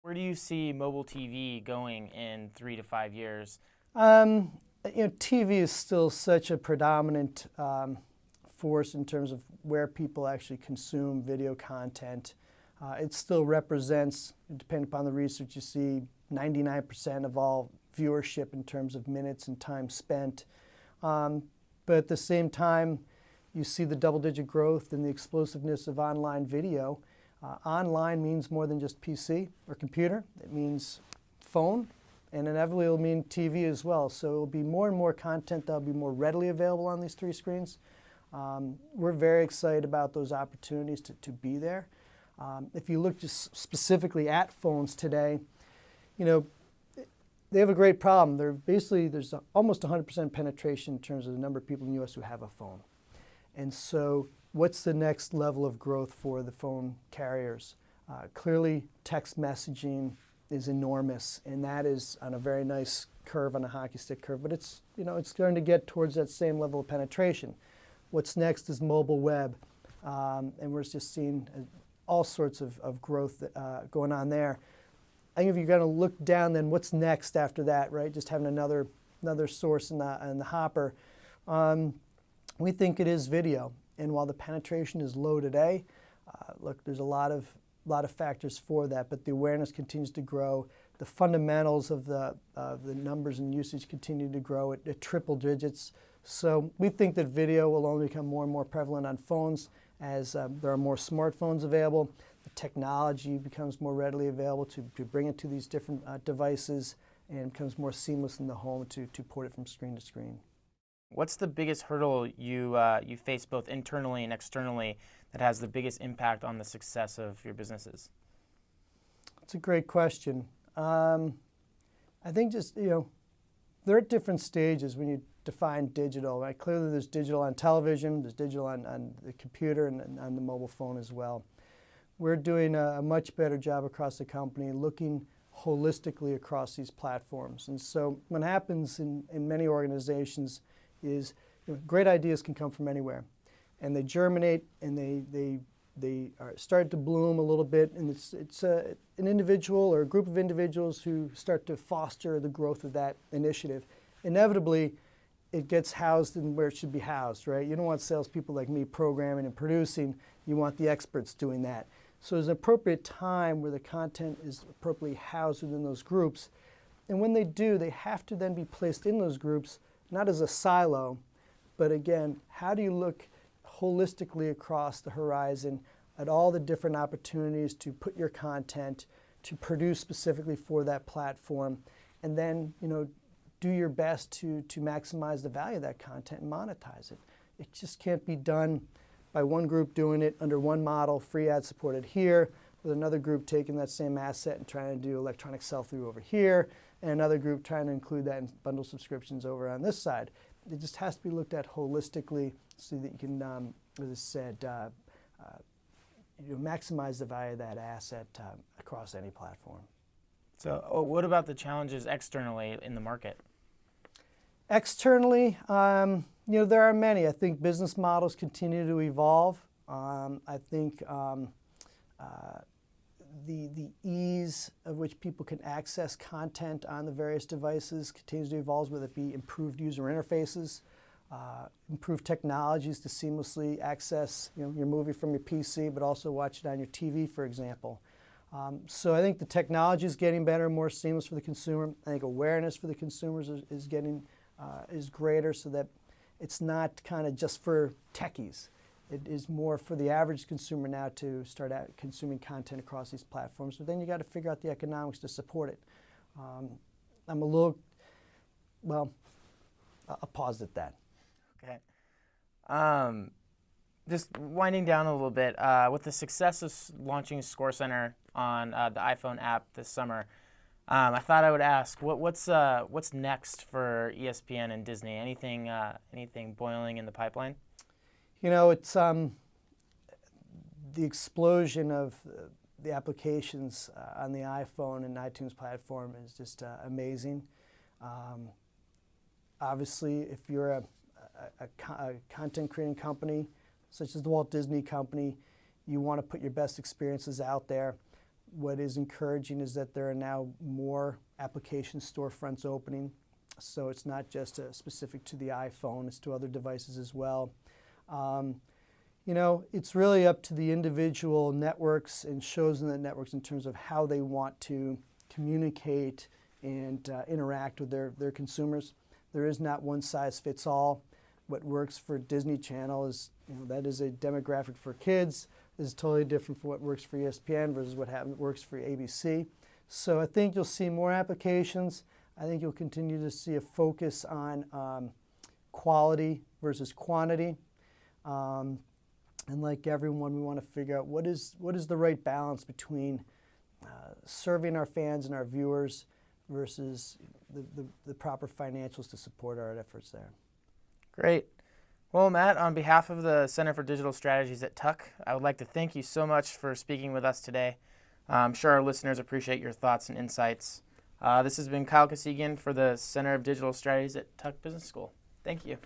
Where do you see mobile TV going in 3 to 5 years? TV is still such a predominant force in terms of where people actually consume video content. It still represents, depending upon the research you see, 99% of all viewership in terms of minutes and time spent. But at the same time, you see the double-digit growth and the explosiveness of online video. Online means more than just PC or computer. It means phone, and inevitably it will mean TV as well. So it will be more and more content that will be more readily available on these three screens. We're very excited about those opportunities to be there. If you look just specifically at phones today, they have a great problem. There's almost 100% penetration in terms of the number of people in the U.S. who have a phone. And so what's the next level of growth for the phone carriers? Clearly, text messaging is enormous, and that is on a very nice curve, on a hockey stick curve, but it's going to get towards that same level of penetration. What's next is mobile web, and we're just seeing all sorts of growth going on there. I think if you're going to look down, then what's next after that, right? Just having another source in the hopper. We think it is video, and while the penetration is low today, look, there's a lot of factors for that, but the awareness continues to grow. The fundamentals of the numbers and usage continue to grow at triple digits. So we think that video will only become more and more prevalent on phones as there are more smartphones available. The technology becomes more readily available to bring it to these different devices, and becomes more seamless in the home to port it from screen to screen. What's the biggest hurdle you face both internally and externally that has the biggest impact on the success of your businesses? That's a great question. I think just, they're at different stages when you define digital, right? Clearly there's digital on television, there's digital on the computer, and on the mobile phone as well. We're doing a much better job across the company looking holistically across these platforms. And so what happens in many organizations is great ideas can come from anywhere, and they germinate, and they start to bloom a little bit, and it's an individual or a group of individuals who start to foster the growth of that initiative. Inevitably, it gets housed in where it should be housed, right? You don't want salespeople like me programming and producing. You want the experts doing that. So there's an appropriate time where the content is appropriately housed within those groups. And when they do, they have to then be placed in those groups, not as a silo, but again, how do you look holistically across the horizon at all the different opportunities to put your content, to produce specifically for that platform, and then do your best to maximize the value of that content and monetize it. It just can't be done by one group doing it under one model, free ad supported here, with another group taking that same asset and trying to do electronic sell-through over here, and another group trying to include that in bundle subscriptions over on this side. It just has to be looked at holistically so that you can, as I said, maximize the value of that asset across any platform. So what about the challenges externally in the market? Externally, there are many. I think business models continue to evolve. I think the ease of which people can access content on the various devices continues to evolve, whether it be improved user interfaces, improved technologies to seamlessly access your movie from your PC, but also watch it on your TV, for example. So I think the technology is getting better and more seamless for the consumer. I think awareness for the consumers is greater, so that it's not kind of just for techies. It is more for the average consumer now to start out consuming content across these platforms. But then you got to figure out the economics to support it. I'm a little, well, I'll pause at that. Okay. Just winding down a little bit, with the success of launching ScoreCenter on the iPhone app this summer, I thought I would ask, what's next for ESPN and Disney? Anything boiling in the pipeline? It's the explosion of the applications on the iPhone and iTunes platform is just amazing. Obviously, if you're a content creating company, such as the Walt Disney Company, you want to put your best experiences out there. What is encouraging is that there are now more application storefronts opening. So it's not just specific to the iPhone, it's to other devices as well. It's really up to the individual networks and shows in the networks in terms of how they want to communicate and interact with their consumers. There is not one size fits all. What works for Disney Channel is, that is a demographic for kids. This is totally different from what works for ESPN versus what works for ABC. So I think you'll see more applications. I think you'll continue to see a focus on quality versus quantity. And like everyone, we want to figure out what is the right balance between serving our fans and our viewers versus the proper financials to support our efforts there. Great. Well, Matt, on behalf of the Center for Digital Strategies at Tuck, I would like to thank you so much for speaking with us today. I'm sure our listeners appreciate your thoughts and insights. This has been Kyle Kosigian for the Center of Digital Strategies at Tuck Business School. Thank you.